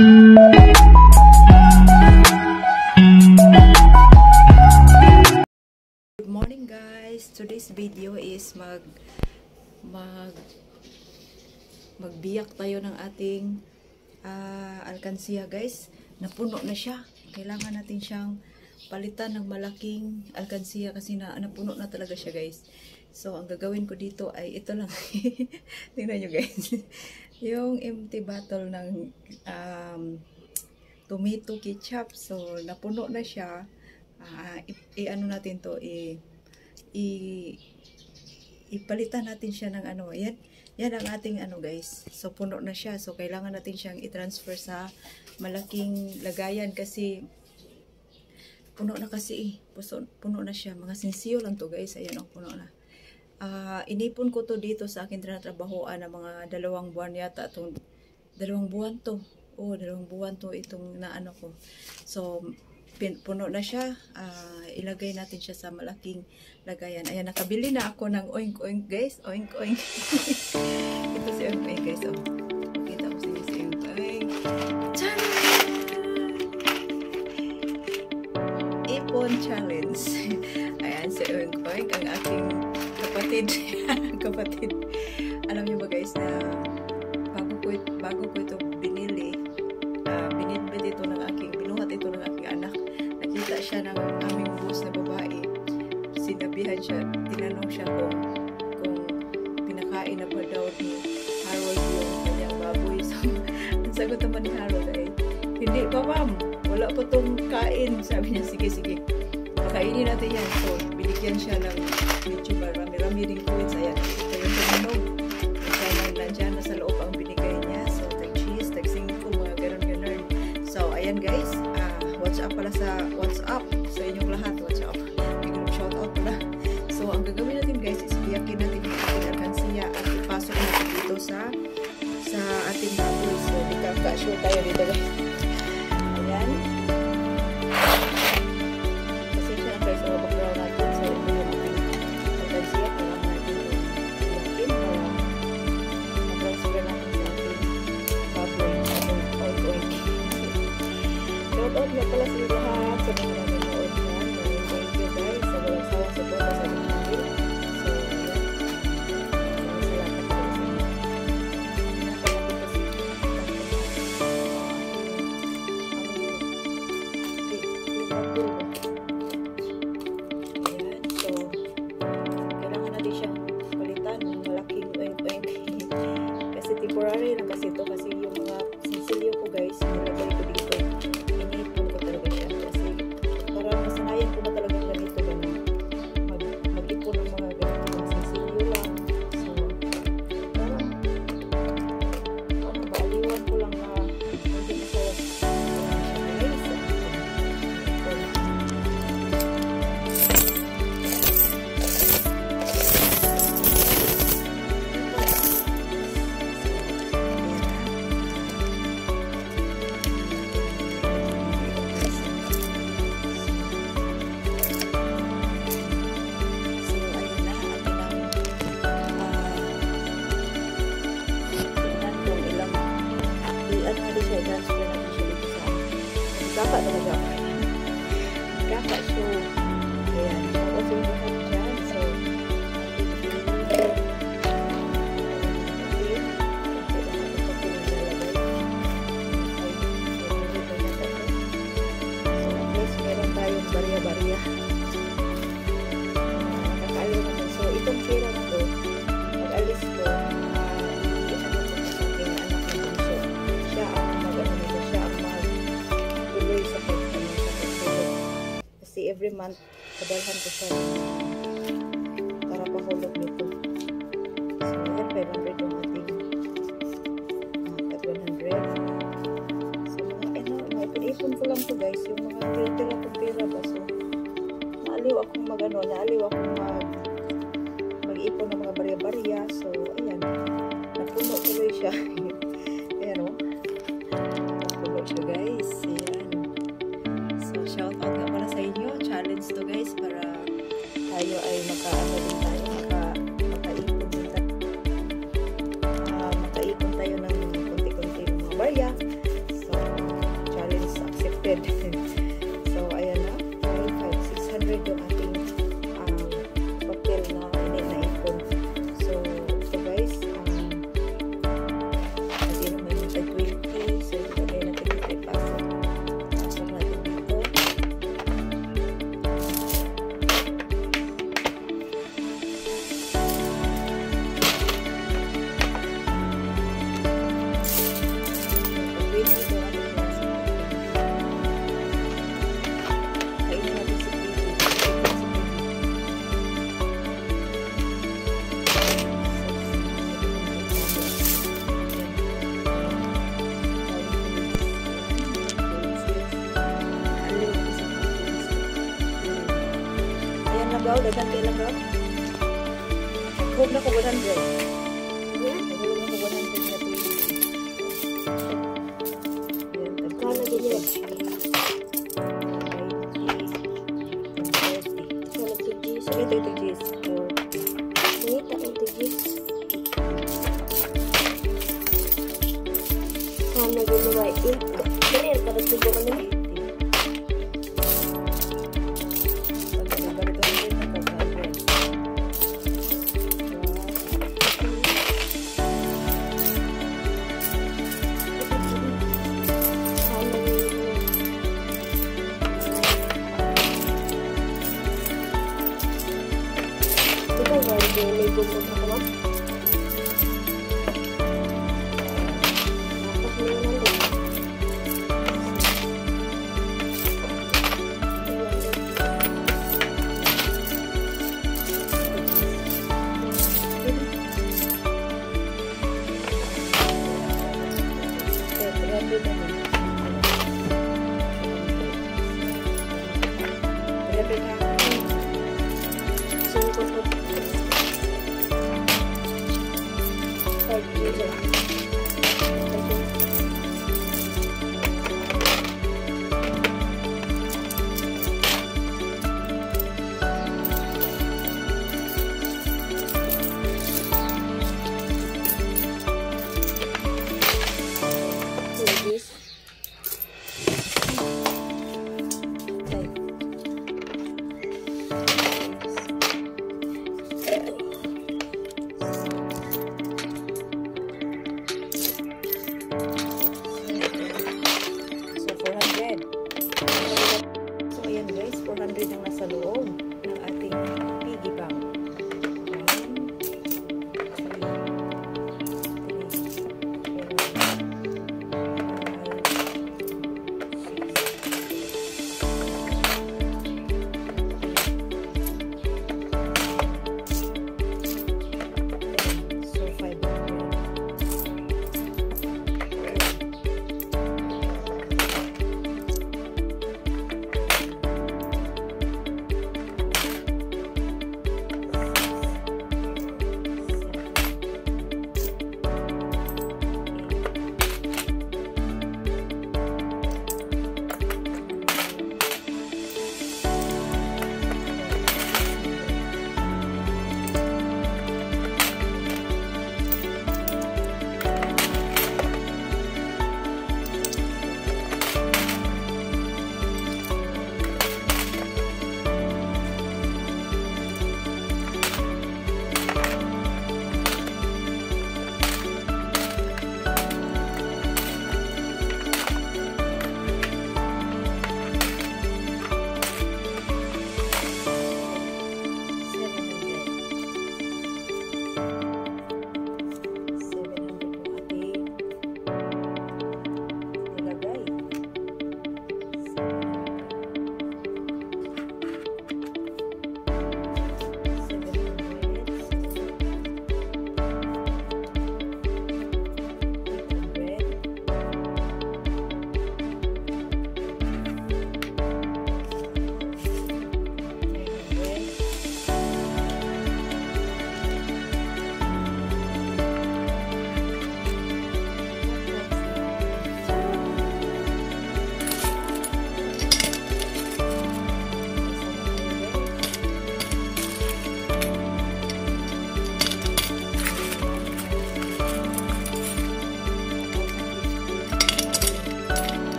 Good morning guys. Today's video is magbiyak tayo ng ating alkansiya guys. Napuno na siya. Kailangan natin siyang palitan ng malaking alkansiya kasi napuno na talaga siya guys. So ang gagawin ko dito ay ito lang. Tingnan nyo guys. Yung empty bottle ng tomato ketchup. So napuno na siya. Ano natin to, ipalitan natin siya ng ano, yan ang ating ano guys. So puno na siya, so kailangan natin siyang i-transfer sa malaking lagayan kasi puno na kasi puno na siya. Mga sinsiyo lang to guys. Ayan, puno na. Inipon ko to dito sa akin trinatrabahoan na mga 2 buwan yata. 2 buwan to. 2 buwan to itong naano ko. So puno na siya. Ilagay natin siya sa malaking lagayan. Ayan, nakabili na ako ng oink oink guys. Oink oink. Ito si oink oink guys. Pakita ko sa inyo si oink oink. Ipon challenge. Ayan si oink oink, ang aking kapatid. Kapatid. Alam niyo ba guys na bago ko ito binili, binitbit ito ng aking, binuhat ito ng aking anak. Nakita siya ng aming boss na babae. Sinabihan siya, tinanong siya kung pinakain na ba daw ni Harold yung kanyang baboy. So, ang sagot naman ni Harold ay, hindi pa ma'am, wala pa tong kain. Sabi niya, sige, pakainin natin yan. So, binigyan siya ng YouTuber, rami-rami rin coins. Ayan, ito yung tuminog. Nandiyan na sa loob ang binigay niya. So, tag-cheese, tag-singko, mga ganon-ganon. So, ayan guys, WhatsApp pala sa WhatsApp sa inyong lahat. WhatsApp. Shout out pala. So, ang gagawin natin guys is biyakin natin yung ating alkansiya at ipasok natin dito sa ating baboy. So, magkaka-show tayo dito guys. Ayan. Kasi siya na guys, sa background natin. So, ito yung ating alkansiya. Kailangan natin biyakin para mag-transfer natin sa ating baboy. Oink-oink. Shout out nga pala sa iyo lahat sa mga nanonood dyan. Thank you guys sa walang sawang support sa ating channel. So, salamat po sa inyo. Ayan, so kailangan natin siyang palitan ng malaking oink-oink. Kasi temporary lang kasi ito, kasi yung mga sinsilyo ko guys, nilagay ko dito. Inipon ko talaga siya kasi para masanayan ko na talagang ganito ganun. Mag-ipon ng mga ganito sinsilyo lang. So parang baliwan ko lang na hindi masarap guys. Kakak talaga ako. Kakak show. Ayan. Tapos yung lahat dyan. So, at meron tayong barya-barya. Nakakayo naman. So, itong pera na to, mag-alis ko, every month, padalhan ko siya para pahulog nito. So, yan, 500 yung ating at 100. So, ipon ko lang to guys, yung mga tira-tira kong pera ba. So, naaliw akong mag-ipon ng mga barya-barya. So, ayan, napuno tuloy siya. Ayan o. Napuno siya guys. Ayan. So, shout out nga pala sa inyo. Challenge to guys para tayo ay makaano din tayo, makaipon din tayo. Makaipon tayo ng konti-konti ng mga barya. So, Ikaw, dagan kailan ka? Huwag na ko 100. Nagulong ako 100 na 20. Kano din yun? Kano tigis? Ito ito G's. Mangita ng tigis. Kano din yun? Ganyan, kada tubo ka na. Ito ba yung may gumot ako lang? Tapos may naman din. Ito, 300 na.